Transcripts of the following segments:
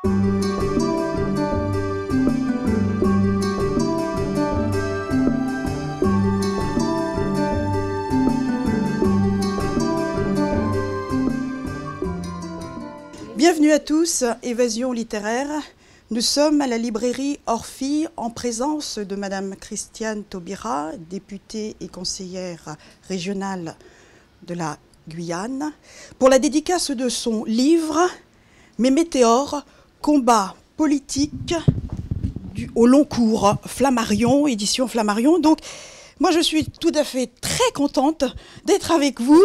Bienvenue à tous, Évasion littéraire. Nous sommes à la librairie Orphie en présence de Madame Christiane Taubira, députée et conseillère régionale de la Guyane, pour la dédicace de son livre « Mes météores, combat politique au long cours », Flammarion, édition Flammarion. Donc, moi je suis tout à fait très contente d'être avec vous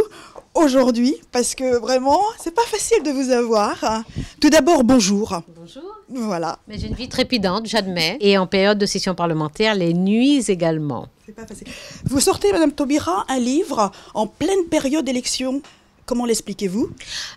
aujourd'hui, parce que vraiment, c'est pas facile de vous avoir. Tout d'abord, bonjour. Bonjour. Voilà. Mais j'ai une vie trépidante, j'admets. Et en période de session parlementaire, les nuits également. C'est pas facile. Vous sortez, Madame Taubira, un livre en pleine période d'élection. Comment l'expliquez-vous?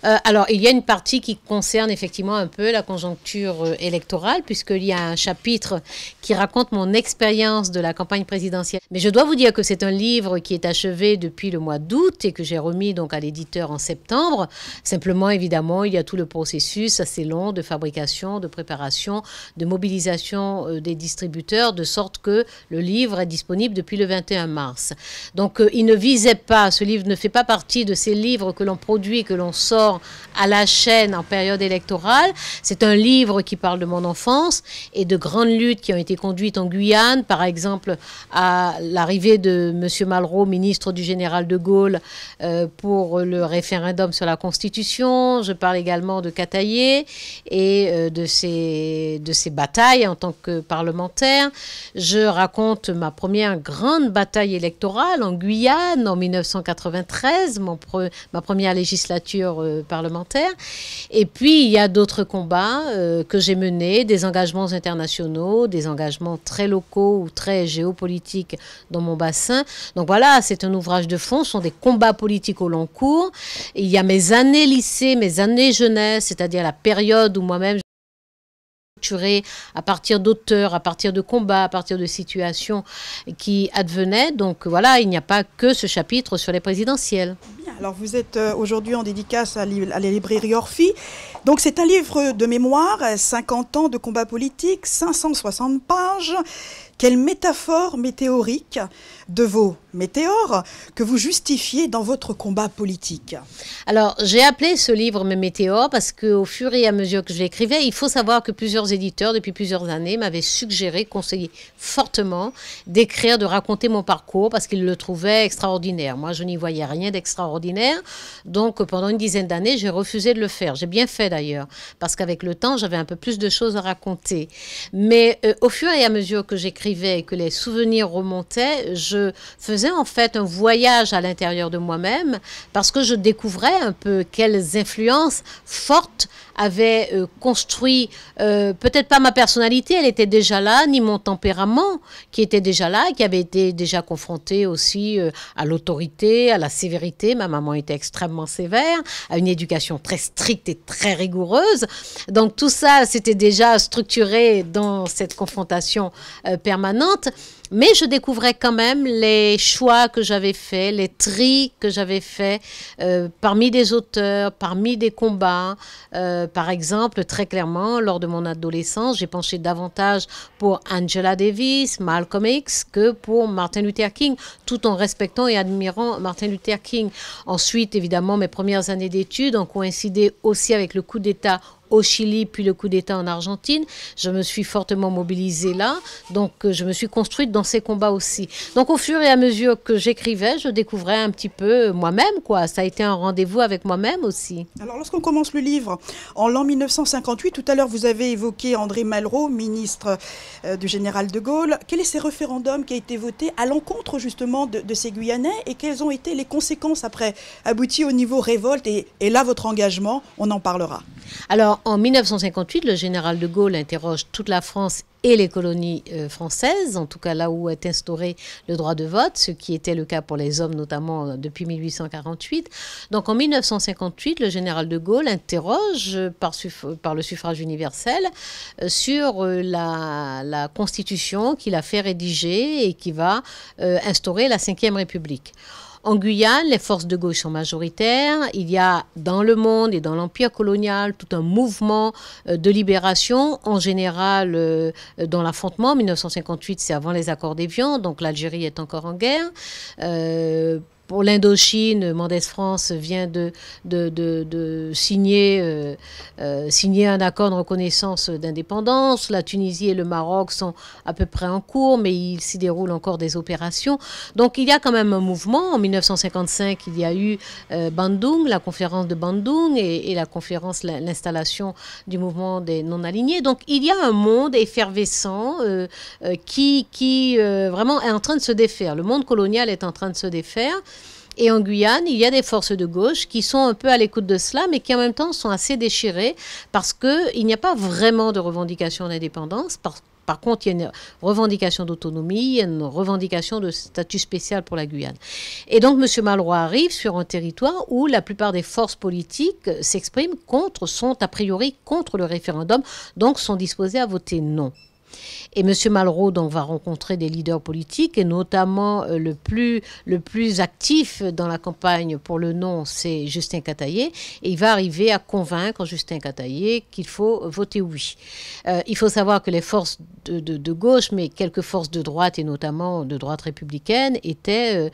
Alors, il y a une partie qui concerne effectivement un peu la conjoncture électorale, puisqu'il y a un chapitre qui raconte mon expérience de la campagne présidentielle. Mais je dois vous dire que c'est un livre qui est achevé depuis le mois d'août et que j'ai remis donc à l'éditeur en septembre. Simplement, évidemment, il y a tout le processus assez long de fabrication, de préparation, de mobilisation des distributeurs, de sorte que le livre est disponible depuis le 21 mars. Donc, il ne visait pas, ce livre ne fait pas partie de ces livres que l'on produit, que l'on sort à la chaîne en période électorale. C'est un livre qui parle de mon enfance et de grandes luttes qui ont été conduites en Guyane, par exemple à l'arrivée de M. Malraux, ministre du général de Gaulle, pour le référendum sur la Constitution. Je parle également de Cataillé et de ses batailles en tant que parlementaire. Je raconte ma première grande bataille électorale en Guyane en 1993, ma première législature parlementaire. Et puis, il y a d'autres combats que j'ai menés, des engagements internationaux, des engagements très locaux ou très géopolitiques dans mon bassin. Donc voilà, c'est un ouvrage de fond, ce sont des combats politiques au long cours. Il y a mes années lycée, mes années jeunesse, c'est-à-dire la période où moi-même à partir d'auteurs, à partir de combats, à partir de situations qui advenaient. Donc voilà, il n'y a pas que ce chapitre sur les présidentielles. Bien, alors vous êtes aujourd'hui en dédicace à la librairie Orphie. Donc c'est un livre de mémoire, 50 ans de combat politique, 560 pages. Quelle métaphore météorique de vos météores que vous justifiez dans votre combat politique? Alors, j'ai appelé ce livre Mes météores parce qu'au fur et à mesure que je l'écrivais, il faut savoir que plusieurs éditeurs, depuis plusieurs années, m'avaient suggéré, conseillé fortement d'écrire, de raconter mon parcours parce qu'ils le trouvaient extraordinaire. Moi, je n'y voyais rien d'extraordinaire. Donc, pendant une dizaine d'années, j'ai refusé de le faire. J'ai bien fait d'ailleurs, parce qu'avec le temps, j'avais un peu plus de choses à raconter. Mais au fur et à mesure que j'écrivais et que les souvenirs remontaient, je faisais en fait un voyage à l'intérieur de moi-même parce que je découvrais un peu quelles influences fortes avaient construit, peut-être pas ma personnalité, elle était déjà là, ni mon tempérament qui était déjà là, qui avait été déjà confronté aussi à l'autorité, à la sévérité. Ma maman était extrêmement sévère, à une éducation très stricte et très rigoureuse. Donc tout ça, c'était déjà structuré dans cette confrontation permanente. Mais je découvrais quand même les choix que j'avais faits, les tris que j'avais faits parmi des auteurs, parmi des combats. Par exemple, très clairement, lors de mon adolescence, j'ai penché davantage pour Angela Davis, Malcolm X que pour Martin Luther King, tout en respectant et admirant Martin Luther King. Ensuite, évidemment, mes premières années d'études ont coïncidé aussi avec le coup d'État au Chili, puis le coup d'État en Argentine. Je me suis fortement mobilisée là, donc je me suis construite dans ces combats aussi. Donc au fur et à mesure que j'écrivais, je découvrais un petit peu moi-même, quoi. Ça a été un rendez-vous avec moi-même aussi. Alors lorsqu'on commence le livre, en l'an 1958, tout à l'heure vous avez évoqué André Malraux, ministre du général de Gaulle. Quel est ce référendum qui a été voté à l'encontre justement de ces Guyanais et quelles ont été les conséquences après, abouties au niveau révolte et là votre engagement, on en parlera. Alors, en 1958, le général de Gaulle interroge toute la France et les colonies françaises, en tout cas là où est instauré le droit de vote, ce qui était le cas pour les hommes notamment depuis 1848. Donc en 1958, le général de Gaulle interroge par le suffrage universel sur la constitution qu'il a fait rédiger et qui va instaurer la Ve République. En Guyane, les forces de gauche sont majoritaires. Il y a dans le monde et dans l'empire colonial tout un mouvement de libération, en général dans l'affrontement. 1958, c'est avant les accords d'Évian, donc l'Algérie est encore en guerre. Pour l'Indochine, Mendès France vient de signer un accord de reconnaissance d'indépendance. La Tunisie et le Maroc sont à peu près en cours, mais il s'y déroule encore des opérations. Donc il y a quand même un mouvement. En 1955, il y a eu Bandung, la conférence de Bandung et la conférence, l'installation du mouvement des non-alignés. Donc il y a un monde effervescent qui vraiment est en train de se défaire. Le monde colonial est en train de se défaire. Et en Guyane, il y a des forces de gauche qui sont un peu à l'écoute de cela, mais qui en même temps sont assez déchirées parce qu'il n'y a pas vraiment de revendication d'indépendance. Par contre, il y a une revendication d'autonomie, il y a une revendication de statut spécial pour la Guyane. Et donc, M. Malraux arrive sur un territoire où la plupart des forces politiques s'expriment sont a priori contre le référendum, donc sont disposées à voter non. Et M. Malraux donc, va rencontrer des leaders politiques, et notamment le plus actif dans la campagne pour le non, c'est Justin Cataillé. Et il va arriver à convaincre Justin Cataillé qu'il faut voter oui. Il faut savoir que les forces de gauche, mais quelques forces de droite, et notamment de droite républicaine, étaient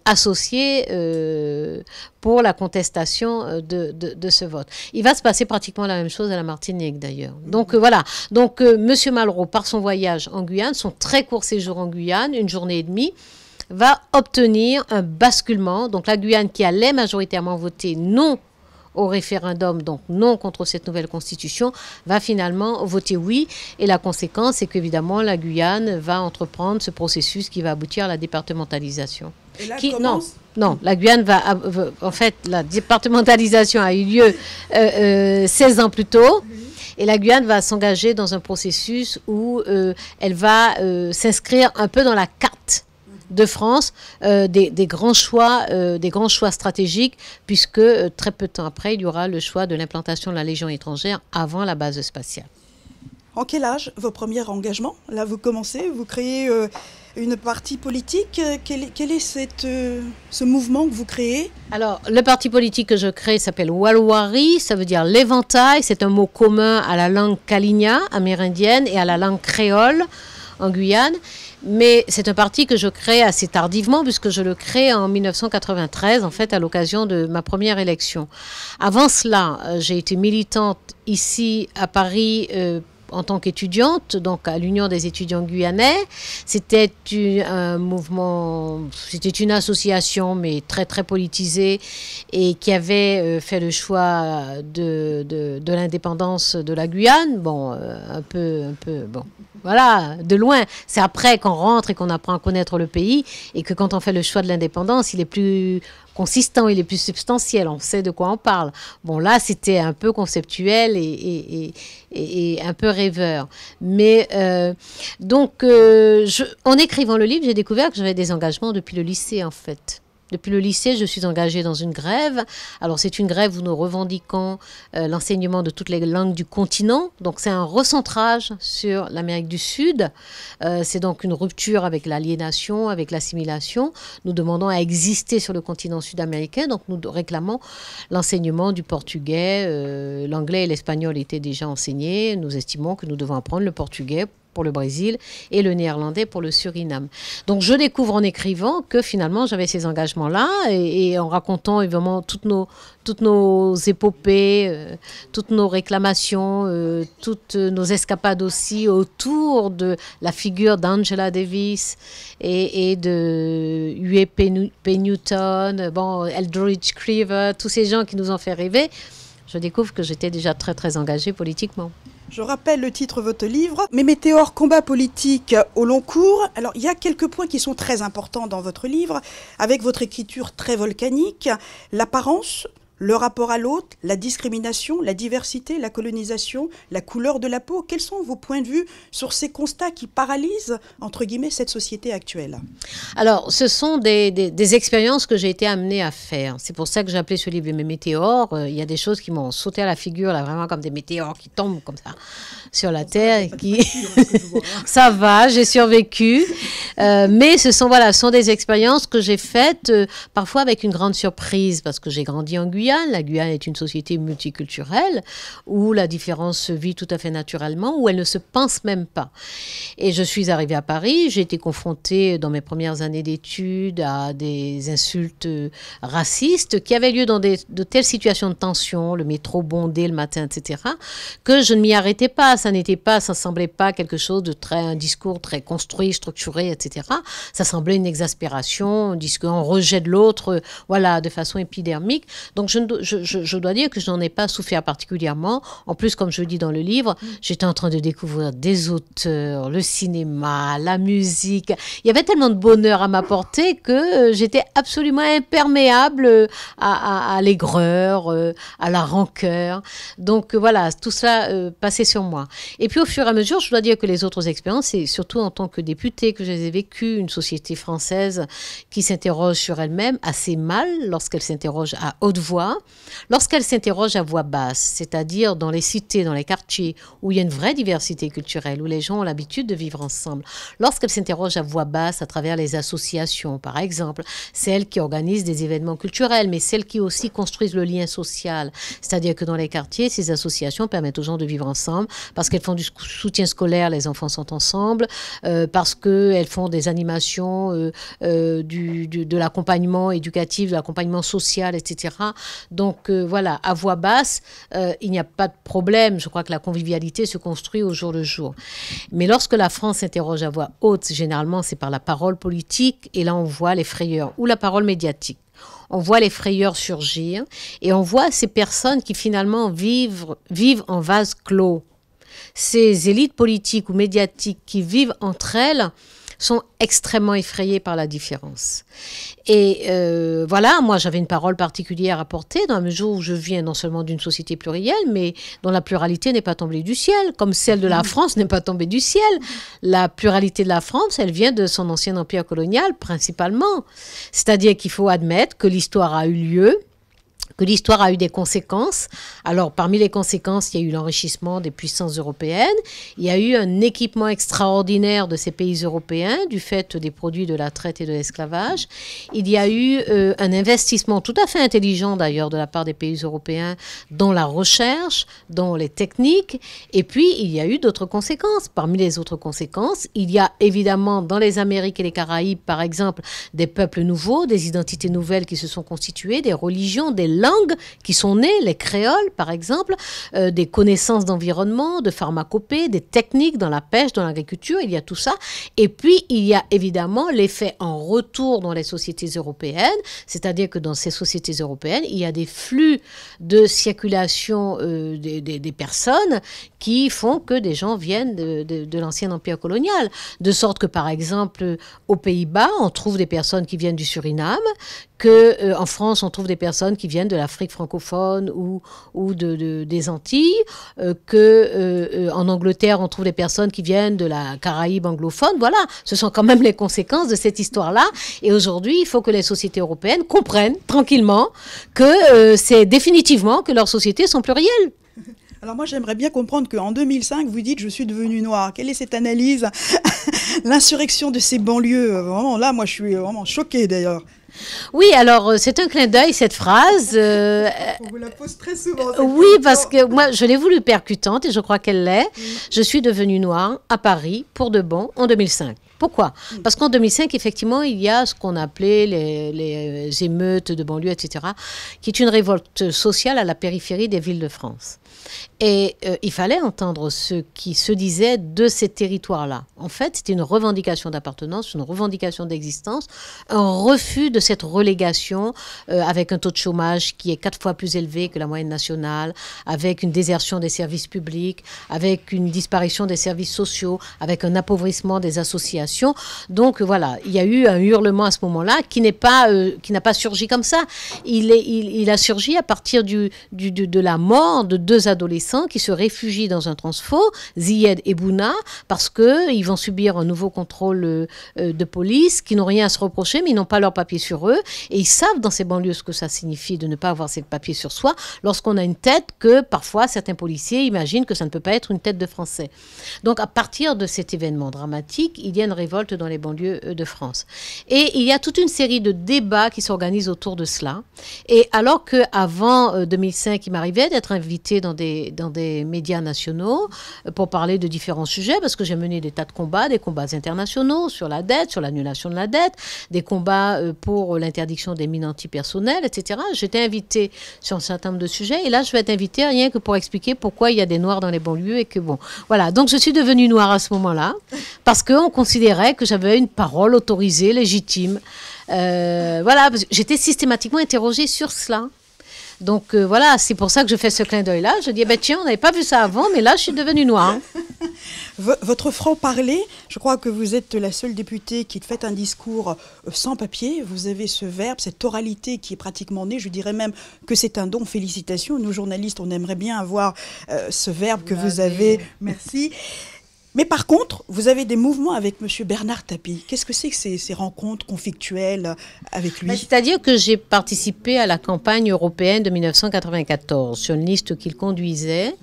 associées pour la contestation de ce vote. Il va se passer pratiquement la même chose à la Martinique, d'ailleurs. Donc voilà. Donc M. Malraux, par son voyage en Guyane, son très court séjour en Guyane, 1 journée et demie, va obtenir un basculement. Donc la Guyane, qui allait majoritairement voter non au référendum, donc non contre cette nouvelle constitution, va finalement voter oui. Et la conséquence, c'est qu'évidemment, la Guyane va entreprendre ce processus qui va aboutir à la départementalisation. Et là, commence... Non, la Guyane en fait, la départementalisation a eu lieu 16 ans plus tôt. Et la Guyane va s'engager dans un processus où elle va s'inscrire un peu dans la carte de France des grands choix stratégiques, puisque très peu de temps après, il y aura le choix de l'implantation de la Légion étrangère avant la base spatiale. En quel âge vos premiers engagements? Là, vous commencez, vous créez une partie politique. Quel est ce mouvement que vous créez? Alors, le parti politique que je crée s'appelle Walwari, ça veut dire l'éventail. C'est un mot commun à la langue kaligna, amérindienne, et à la langue créole en Guyane. Mais c'est un parti que je crée assez tardivement, puisque je le crée en 1993, en fait, à l'occasion de ma première élection. Avant cela, j'ai été militante ici à Paris en tant qu'étudiante, donc à l'Union des étudiants guyanais. C'était un mouvement, c'était une association, mais très très politisée, et qui avait fait le choix de l'indépendance de la Guyane. Bon, un peu, bon. Voilà, de loin. C'est après qu'on rentre et qu'on apprend à connaître le pays, et que quand on fait le choix de l'indépendance, il est plus consistant, il est plus substantiel, on sait de quoi on parle. Bon, là, c'était un peu conceptuel et un peu rêveur. Mais donc, en écrivant le livre, j'ai découvert que j'avais des engagements depuis le lycée, en fait. Depuis le lycée, je suis engagée dans une grève. Alors, c'est une grève où nous revendiquons l'enseignement de toutes les langues du continent. Donc, c'est un recentrage sur l'Amérique du Sud. C'est donc une rupture avec l'aliénation, avec l'assimilation. Nous demandons à exister sur le continent sud-américain. Donc, nous réclamons l'enseignement du portugais. L'anglais et l'espagnol étaient déjà enseignés. Nous estimons que nous devons apprendre le portugais pour le Brésil et le néerlandais pour le Suriname. Donc je découvre en écrivant que finalement j'avais ces engagements-là, et en racontant évidemment toutes nos épopées, toutes nos réclamations, toutes nos escapades aussi autour de la figure d'Angela Davis et de Huey P. Newton, bon, Eldridge Cleaver, tous ces gens qui nous ont fait rêver. Je découvre que j'étais déjà très très engagée politiquement. Je rappelle le titre de votre livre, Mes météores, combat politique au long cours. Alors, il y a quelques points qui sont très importants dans votre livre, avec votre écriture très volcanique, l'apparence le rapport à l'autre, la discrimination, la diversité, la colonisation, la couleur de la peau. Quels sont vos points de vue sur ces constats qui paralysent, entre guillemets, cette société actuelle? Alors, ce sont des expériences que j'ai été amenée à faire. C'est pour ça que j'ai appelé ce livre Mes météores. Il y a des choses qui m'ont sauté à la figure, là, vraiment comme des météores qui tombent comme ça sur la Terre. Ça va, j'ai survécu. Mais ce sont, voilà, sont des expériences que j'ai faites parfois avec une grande surprise parce que j'ai grandi en Guyane. La Guyane est une société multiculturelle où la différence se vit tout à fait naturellement, où elle ne se pense même pas. Et je suis arrivée à Paris, j'ai été confrontée dans mes premières années d'études à des insultes racistes qui avaient lieu dans de telles situations de tension, le métro bondé le matin, etc., que je ne m'y arrêtais pas. Ça ne semblait pas quelque chose de un discours très construit, structuré, etc. Ça semblait une exaspération, un rejet de l'autre, voilà, de façon épidermique. Donc je dois dire que je n'en ai pas souffert particulièrement. En plus, comme je le dis dans le livre, j'étais en train de découvrir des auteurs, le cinéma, la musique. Il y avait tellement de bonheur à m'apporter que j'étais absolument imperméable à l'aigreur, à la rancœur. Donc voilà, tout cela passait sur moi. Et puis au fur et à mesure, je dois dire que les autres expériences, c'est surtout en tant que députée que je les ai vécues, une société française qui s'interroge sur elle-même assez mal lorsqu'elle s'interroge à haute voix, lorsqu'elle s'interroge à voix basse, c'est-à-dire dans les cités, dans les quartiers où il y a une vraie diversité culturelle, où les gens ont l'habitude de vivre ensemble. Lorsqu'elle s'interroge à voix basse à travers les associations, par exemple, celles qui organisent des événements culturels, mais celles qui aussi construisent le lien social. C'est-à-dire que dans les quartiers, ces associations permettent aux gens de vivre ensemble parce qu'elles font du soutien scolaire, les enfants sont ensemble, parce qu'elles font des animations, de l'accompagnement éducatif, de l'accompagnement social, etc. Donc voilà, à voix basse, il n'y a pas de problème. Je crois que la convivialité se construit au jour le jour. Mais lorsque la France s'interroge à voix haute, généralement c'est par la parole politique, et là on voit les frayeurs, ou la parole médiatique. On voit les frayeurs surgir, et on voit ces personnes qui finalement vivent en vase clos. Ces élites politiques ou médiatiques qui vivent entre elles sont extrêmement effrayées par la différence. Et voilà, moi j'avais une parole particulière à porter dans la mesure où je viens non seulement d'une société plurielle, mais dont la pluralité n'est pas tombée du ciel, comme celle de la France n'est pas tombée du ciel. La pluralité de la France, elle vient de son ancien empire colonial principalement. C'est-à-dire qu'il faut admettre que l'histoire a eu lieu, que l'histoire a eu des conséquences. Alors, parmi les conséquences, il y a eu l'enrichissement des puissances européennes. Il y a eu un équipement extraordinaire de ces pays européens du fait des produits de la traite et de l'esclavage. Il y a eu un investissement tout à fait intelligent, d'ailleurs, de la part des pays européens dans la recherche, dans les techniques. Et puis, il y a eu d'autres conséquences. Parmi les autres conséquences, il y a évidemment dans les Amériques et les Caraïbes, par exemple, des peuples nouveaux, des identités nouvelles qui se sont constituées, des religions, des langues qui sont nées, les créoles par exemple, des connaissances d'environnement, de pharmacopée, des techniques dans la pêche, dans l'agriculture, il y a tout ça. Et puis il y a évidemment l'effet en retour dans les sociétés européennes, c'est-à-dire que dans ces sociétés européennes, il y a des flux de circulation des personnes qui font que des gens viennent de l'ancien empire colonial. De sorte que par exemple, aux Pays-Bas, on trouve des personnes qui viennent du Suriname, qu'en France, on trouve des personnes qui viennent de l'Afrique francophone ou des Antilles, qu'en Angleterre, on trouve des personnes qui viennent de la Caraïbe anglophone. Voilà, ce sont quand même les conséquences de cette histoire-là. Et aujourd'hui, il faut que les sociétés européennes comprennent tranquillement que c'est définitivement que leurs sociétés sont plurielles. Alors moi, j'aimerais bien comprendre qu'en 2005, vous dites « je suis devenue noire ». Quelle est cette analyse? L'insurrection de ces banlieues, vraiment, là, moi, je suis vraiment choquée d'ailleurs. Oui, alors c'est un clin d'œil cette phrase. On vous la pose très souvent. Oui, parce que moi, je l'ai voulu percutante et je crois qu'elle l'est. Je suis devenue noire à Paris pour de bon en 2005. Pourquoi? Parce qu'en 2005, effectivement, il y a ce qu'on appelait les émeutes de banlieue, etc., qui est une révolte sociale à la périphérie des villes de France. Et il fallait entendre ce qui se disait de ces territoires-là. En fait, c'était une revendication d'appartenance, une revendication d'existence, un refus de cette relégation avec un taux de chômage qui est 4 fois plus élevé que la moyenne nationale, avec une désertion des services publics, avec une disparition des services sociaux, avec un appauvrissement des associations. Donc voilà, il y a eu un hurlement à ce moment-là qui n'a pas surgi comme ça. Il a surgi à partir de la mort de 2 adolescents qui se réfugient dans un transfo, Ziyed et Bouna, parce qu'ils vont subir un nouveau contrôle de police, qui n'ont rien à se reprocher, mais ils n'ont pas leurs papiers sur eux. Et ils savent dans ces banlieues ce que ça signifie de ne pas avoir ces papiers sur soi, lorsqu'on a une tête que parfois certains policiers imaginent que ça ne peut pas être une tête de Français. Donc à partir de cet événement dramatique, il y a une révolte dans les banlieues de France. Et il y a toute une série de débats qui s'organisent autour de cela. Et alors qu'avant 2005, il m'arrivait d'être invité dans des médias nationaux pour parler de différents sujets, parce que j'ai mené des tas de combats, des combats internationaux sur la dette, sur l'annulation de la dette, des combats pour l'interdiction des mines antipersonnelles, etc. J'étais invitée sur un certain nombre de sujets, et là, je vais être invitée rien que pour expliquer pourquoi il y a des Noirs dans les banlieues, et que bon, voilà. Donc, je suis devenue noire à ce moment-là, parce qu'on considérait que j'avais une parole autorisée, légitime. Voilà, j'étais systématiquement interrogée sur cela. Donc voilà, c'est pour ça que je fais ce clin d'œil-là. Je dis, tiens, on n'avait pas vu ça avant, mais là, je suis devenue noire. Votre franc-parler, je crois que vous êtes la seule députée qui fait un discours sans papier. Vous avez ce verbe, cette oralité qui est pratiquement née. Je dirais même que c'est un don. Félicitations. Nous, journalistes, on aimerait bien avoir ce verbe que vous avez. Merci. Mais par contre, vous avez des mouvements avec M. Bernard Tapie. Qu'est-ce que c'est que ces rencontres conflictuelles avec lui? C'est-à-dire que j'ai participé à la campagne européenne de 1994 sur une liste qu'il conduisait.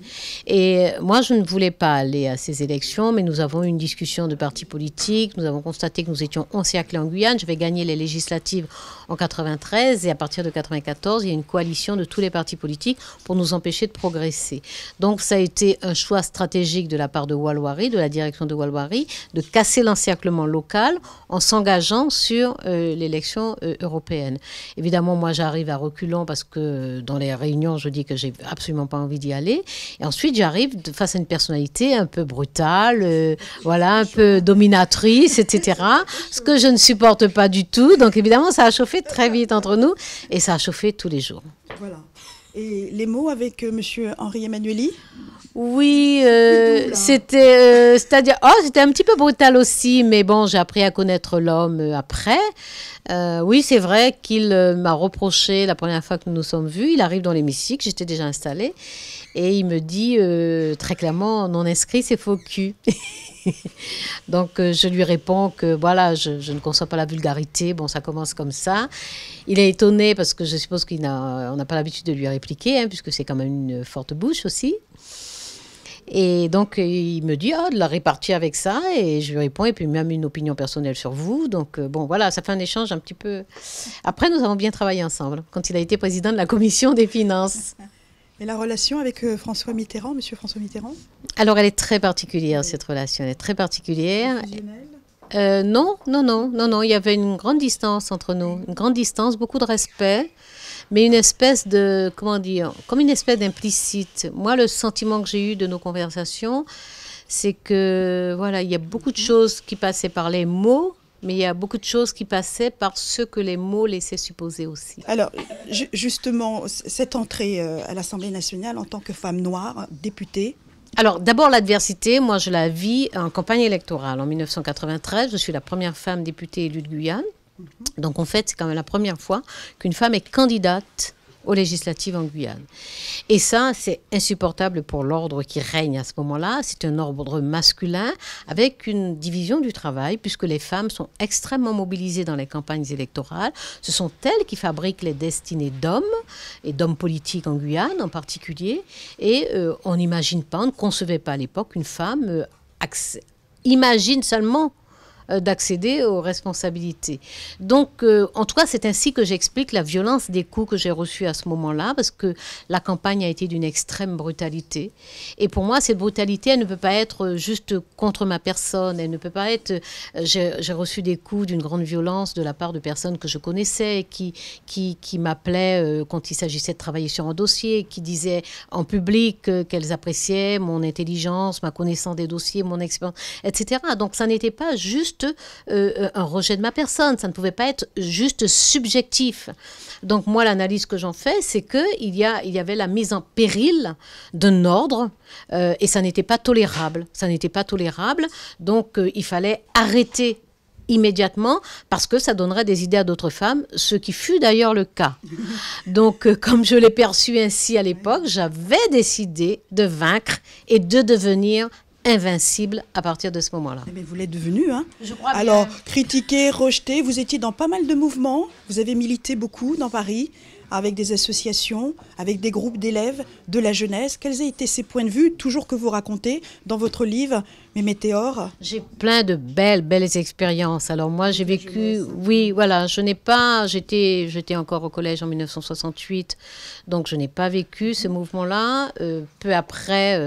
Et moi, je ne voulais pas aller à ces élections, mais nous avons eu une discussion de partis politiques. Nous avons constaté que nous étions encerclés en Guyane. Je vais gagner les législatives en 93 et à partir de 94, il y a une coalition de tous les partis politiques pour nous empêcher de progresser. Donc, ça a été un choix stratégique de la part de Walwari, de la direction de Walwari, de casser l'encerclement local en s'engageant sur l'élection européenne. Évidemment, moi, j'arrive à reculons parce que dans les réunions, je dis que j'ai absolument pas envie d'y aller. Et ensuite, j'arrive face à une personnalité un peu brutale, voilà, un peu dominatrice, etc. Ce que je ne supporte pas du tout. Donc, évidemment, ça a chauffé très vite entre nous et ça a chauffé tous les jours. Voilà. Et les mots avec M. Henri Emmanuelli? Oui, c'était, c'est-à-dire, c'était un petit peu brutal aussi, mais bon, j'ai appris à connaître l'homme après. Oui, c'est vrai qu'il m'a reproché la première fois que nous nous sommes vus. Il arrive dans l'hémicycle, j'étais déjà installée, et il me dit très clairement, non inscrit, c'est faux cul. Donc, je lui réponds que voilà, je ne conçois pas la vulgarité. Bon, ça commence comme ça. Il est étonné parce que je suppose qu'on n'a pas l'habitude de lui répliquer, hein, puisque c'est quand même une forte bouche aussi. Et donc, il me dit, de la répartir avec ça. Et je lui réponds, et puis même une opinion personnelle sur vous. Donc, bon, voilà, ça fait un échange un petit peu. Après, nous avons bien travaillé ensemble, quand il a été président de la commission des finances. Et la relation avec François Mitterrand, Monsieur François Mitterrand? Alors, elle est très particulière, cette relation. Elle est très particulière. Non. Il y avait une grande distance entre nous. Une grande distance, beaucoup de respect. Mais une espèce de, comment dire, comme une espèce d'implicite. Moi, le sentiment que j'ai eu de nos conversations, c'est que, voilà, il y a beaucoup de choses qui passaient par les mots, mais il y a beaucoup de choses qui passaient par ce que les mots laissaient supposer aussi. Alors, justement, cette entrée à l'Assemblée nationale en tant que femme noire, députée. Alors, d'abord, l'adversité, moi, je la vis en campagne électorale. En 1993, je suis la première femme députée élue de Guyane. Donc, en fait, c'est quand même la première fois qu'une femme est candidate aux législatives en Guyane. Et ça, c'est insupportable pour l'ordre qui règne à ce moment-là. C'est un ordre masculin avec une division du travail, puisque les femmes sont extrêmement mobilisées dans les campagnes électorales. Ce sont elles qui fabriquent les destinées d'hommes, et d'hommes politiques en Guyane en particulier. Et on n'imagine pas, on ne concevait pas à l'époque une femme imagine seulement d'accéder aux responsabilités. Donc, en tout cas, c'est ainsi que j'explique la violence des coups que j'ai reçus à ce moment-là, parce que la campagne a été d'une extrême brutalité. Et pour moi, cette brutalité, elle ne peut pas être juste contre ma personne. Elle ne peut pas être... J'ai reçu des coups d'une grande violence de la part de personnes que je connaissais, qui m'appelaient quand il s'agissait de travailler sur un dossier, qui disaient en public qu'elles appréciaient mon intelligence, ma connaissance des dossiers, mon expérience, etc. Donc, ça n'était pas juste un rejet de ma personne. Ça ne pouvait pas être juste subjectif. Donc, moi, l'analyse que j'en fais, c'est qu'il y avait la mise en péril d'un ordre et ça n'était pas tolérable. Ça n'était pas tolérable. Donc, il fallait arrêter immédiatement parce que ça donnerait des idées à d'autres femmes, ce qui fut d'ailleurs le cas. Donc, comme je l'ai perçu ainsi à l'époque, j'avais décidé de vaincre et de devenir invincible à partir de ce moment-là. Mais vous l'êtes devenu, hein? Je crois bien. Alors, critiqué, rejeté, vous étiez dans pas mal de mouvements, vous avez milité beaucoup dans Paris, avec des associations, avec des groupes d'élèves, de la jeunesse. Quels ont été ces points de vue, toujours que vous racontez dans votre livre, Mes météores? J'ai plein de belles expériences. Alors moi, j'ai vécu... Oui, voilà, je n'ai pas... J'étais encore au collège en 1968, donc je n'ai pas vécu ce mouvement-là. Peu après,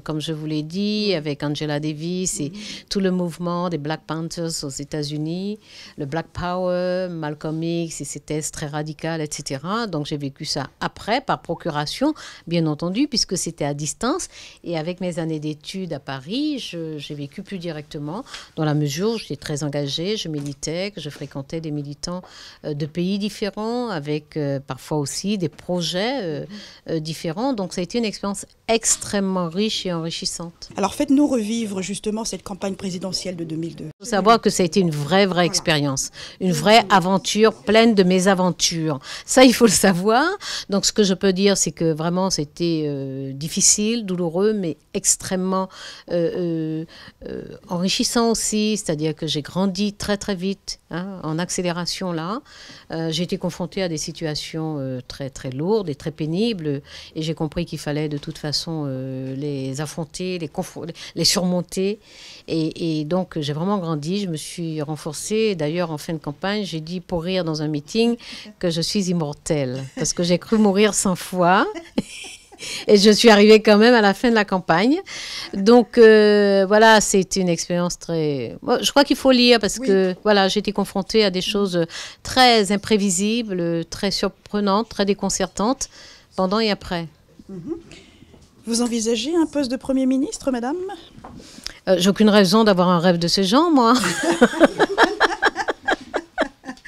comme je vous l'ai dit, avec Angela Davis et tout le mouvement des Black Panthers aux États-Unis, le Black Power, Malcolm X et ses thèses très radicales, etc. Donc j'ai vécu ça après, par procuration, bien entendu, puisque c'était à distance. Et avec mes années d'études à Paris, j'ai vécu plus directement, dans la mesure où j'étais très engagée, je militais, que je fréquentais des militants de pays différents, avec parfois aussi des projets différents. Donc ça a été une expérience extrêmement riche et enrichissante. Alors faites-nous revivre justement cette campagne présidentielle de 2002. Il faut savoir que ça a été une vraie expérience, une vraie aventure pleine de mésaventures. Ça, il faut le savoir. Donc ce que je peux dire, c'est que vraiment c'était difficile, douloureux, mais extrêmement enrichissant aussi. C'est-à-dire que j'ai grandi très très vite, hein, en accélération là. J'ai été confrontée à des situations très très lourdes et très pénibles, et j'ai compris qu'il fallait de toute façon les affronter, les surmonter. Et donc, j'ai vraiment grandi, je me suis renforcée. D'ailleurs, en fin de campagne, j'ai dit pour rire dans un meeting que je suis immortelle, parce que j'ai cru mourir 100 fois. Et je suis arrivée quand même à la fin de la campagne. Donc, voilà, c'était une expérience très... Moi, je crois qu'il faut lire parce que, voilà, j'ai été confrontée à des choses très imprévisibles, très surprenantes, très déconcertantes, pendant et après. Vous envisagez un poste de Premier ministre, madame? J'ai aucune raison d'avoir un rêve de ce genre, moi.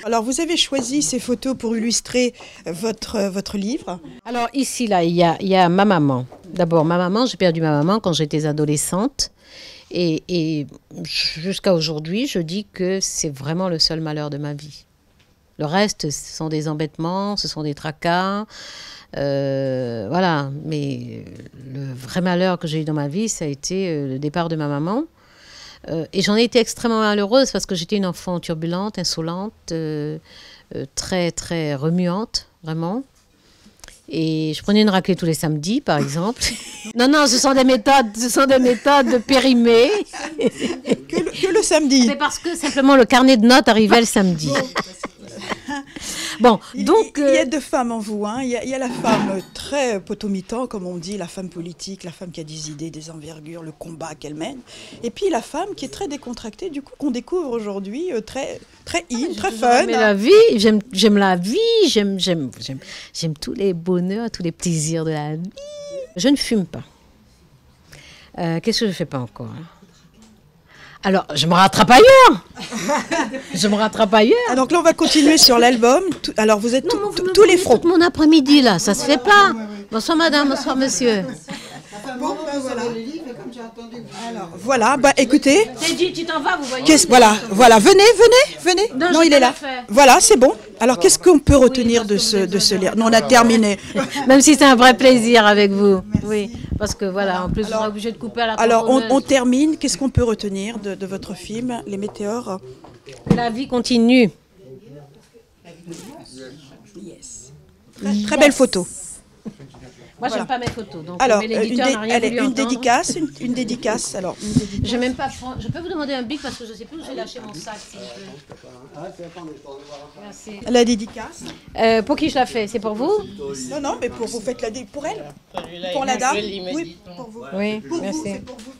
Alors, vous avez choisi ces photos pour illustrer votre livre. Alors, ici, là, il y a ma maman. D'abord, ma maman, j'ai perdu ma maman quand j'étais adolescente. Et jusqu'à aujourd'hui, je dis que c'est vraiment le seul malheur de ma vie. Le reste, ce sont des embêtements, ce sont des tracas. Voilà, mais le vrai malheur que j'ai eu dans ma vie, ça a été le départ de ma maman. Et j'en ai été extrêmement malheureuse parce que j'étais une enfant turbulente, insolente, très, très remuante, vraiment. Et je prenais une raclée tous les samedis, par exemple. Non, ce sont des méthodes périmées. Que le samedi. C'est parce que simplement le carnet de notes arrivait le samedi. Bon, donc... Il y a deux femmes en vous, hein. Il y a la femme très potomitan, comme on dit, la femme politique, la femme qui a des idées, des envergures, le combat qu'elle mène. Et puis la femme qui est très décontractée, du coup, qu'on découvre aujourd'hui, très très fun. J'aime la vie, j'aime la vie, j'aime tous les bonheurs, tous les plaisirs de la vie. Je ne fume pas. Qu'est-ce que je ne fais pas encore, hein? Alors, je me rattrape ailleurs. Ah, donc là, on va continuer sur l'album. Alors, vous êtes tous les fronts. Tout mon après-midi, là, ça se fait pas. Bonsoir, madame, bonsoir, monsieur. Bon, voilà. Alors, voilà, écoutez. T'es dit, tu t'en vas, vous voyez. Voilà, venez. Non, il est là. Voilà, c'est bon. Alors, qu'est-ce qu'on peut retenir de ce livre? Non, on a terminé. Même si c'est un vrai plaisir avec vous. Oui, parce que voilà, en plus, on est obligé de couper à la Alors, on termine. Qu'est-ce qu'on peut retenir de votre film, Les Météores? La vie continue. Yes. Très belle photo. Moi, Voilà. j'aime pas mes photos. Donc, Alors, mais l'éditeur n'a rien voulu une entendre. dédicace, une dédicace. Alors, une dédicace. Je même pas prendre. Je peux vous demander un bic parce que je sais plus où j'ai lâché mon sac. S'il vous plaît. Merci. La dédicace. Pour qui je la fais? C'est pour vous? Non, non, mais vous faites pour elle. Pour la dame. Oui, pour vous. Oui, Pour vous, merci. c'est pour vous.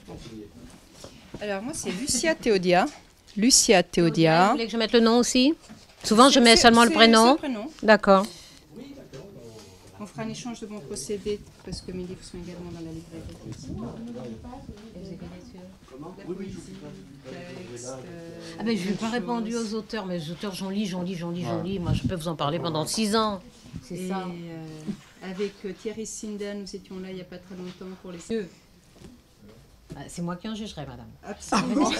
Alors moi c'est Lucia Théodia. Lucia Vous Théodia. voulez que je mette le nom aussi? Souvent, je mets seulement le C'est prénom. le prénom. D'accord. On fera un échange de bons procédés parce que mes livres sont également dans la librairie. Ah ben, je n'ai pas répondu aux auteurs, mais les auteurs, j'en lis. Moi, je peux vous en parler pendant 6 ans. C'est Et ça. avec Thierry Sinda, nous étions là il n'y a pas très longtemps pour les... Ah, c'est moi qui en jugerai, madame. Absolument.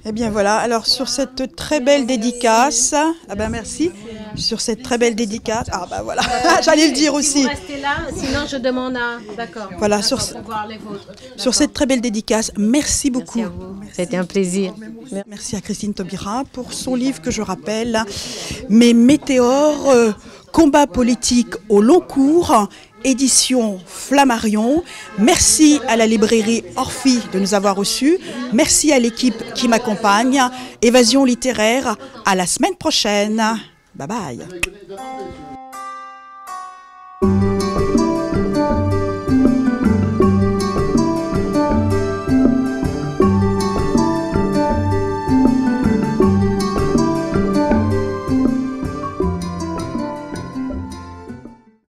Eh bien voilà, alors sur cette très belle dédicace, ah ben merci, sur cette très belle dédicace, ah ben voilà, j'allais le dire Si aussi. vous restez là, sinon je demande à... D'accord. Voilà, D'accord, sur- pour voir les vôtres. Sur cette très belle dédicace, merci beaucoup. Merci à vous. C'était un plaisir. Merci à Christine Taubira pour son livre que je rappelle, Mes météores, combat politique au long cours, édition Flammarion. Merci à la librairie Orphi de nous avoir reçus. Merci à l'équipe qui m'accompagne. Évasion littéraire, à la semaine prochaine. Bye bye.